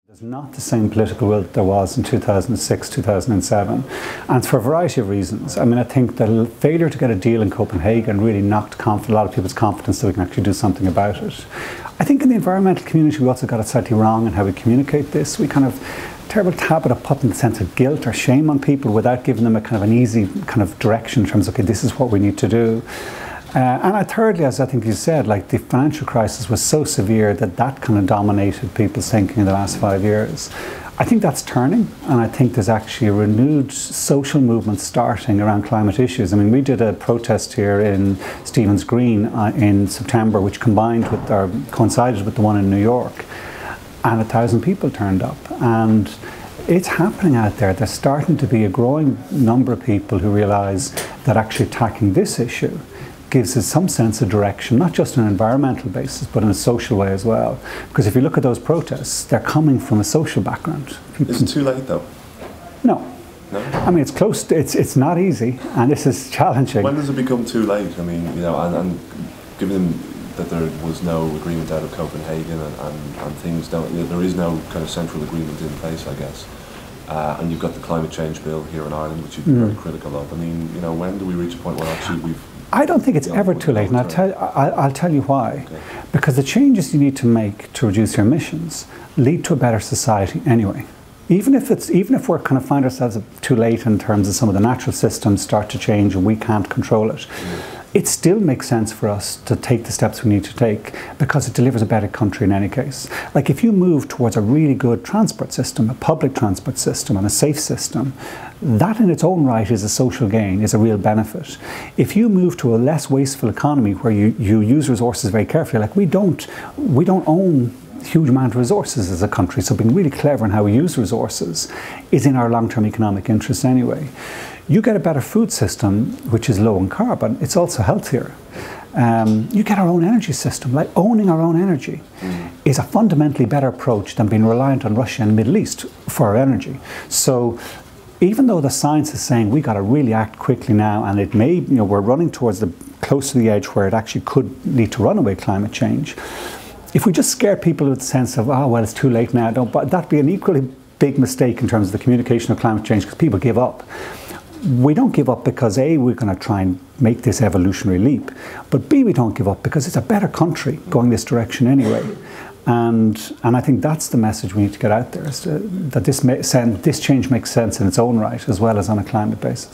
There's not the same political will that there was in 2006, 2007, and it's for a variety of reasons. I mean, I think the failure to get a deal in Copenhagen really knocked a lot of people's confidence that we can actually do something about it. I think in the environmental community we also got it slightly wrong in how we communicate this. We kind of terrible habit of putting a sense of guilt or shame on people without giving them a kind of an easy kind of direction in terms of, okay, this is what we need to do. And thirdly, as I think you said, like the financial crisis was so severe that that kind of dominated people's thinking in the last 5 years. I think that's turning, and I think there's actually a renewed social movement starting around climate issues. I mean, we did a protest here in Stephen's Green in September, which coincided with the one in New York, and 1,000 people turned up. And it's happening out there. There's starting to be a growing number of people who realise that actually attacking this issue gives us some sense of direction, not just on an environmental basis, but in a social way as well. Because if you look at those protests, they're coming from a social background. Is it too late though? No. No? I mean, it's close, it's not easy, and this is challenging. When does it become too late? I mean, you know, and given that there was no agreement out of Copenhagen and things don't, you know, there is no kind of central agreement in place, I guess. And you've got the climate change bill here in Ireland, which you've been very critical of. I mean, you know, when do we reach a point where actually I don't think it's ever too late, and I'll tell you why. Okay. Because the changes you need to make to reduce your emissions lead to a better society anyway. Even if we're kind of find ourselves too late in terms of some of the natural systems start to change and we can't control it, it still makes sense for us to take the steps we need to take because it delivers a better country in any case. Like if you move towards a really good transport system, a public transport system and a safe system, that in its own right is a social gain, is a real benefit. If you move to a less wasteful economy where you use resources very carefully, like we don't own huge amount of resources as a country, so being really clever in how we use resources is in our long-term economic interests anyway. You get a better food system which is low in carbon, it's also healthier. You get our own energy system, like owning our own energy is a fundamentally better approach than being reliant on Russia and the Middle East for our energy. So even though the science is saying we got to really act quickly now, and it may, you know, we're running towards close to the edge where it actually could lead to runaway climate change. If we just scare people with the sense of, oh, well, it's too late now, that'd be an equally big mistake in terms of the communication of climate change because people give up. We don't give up because A, we're going to try and make this evolutionary leap, but B, we don't give up because it's a better country going this direction anyway. And I think that's the message we need to get out there, is that this change makes sense in its own right as well as on a climate basis.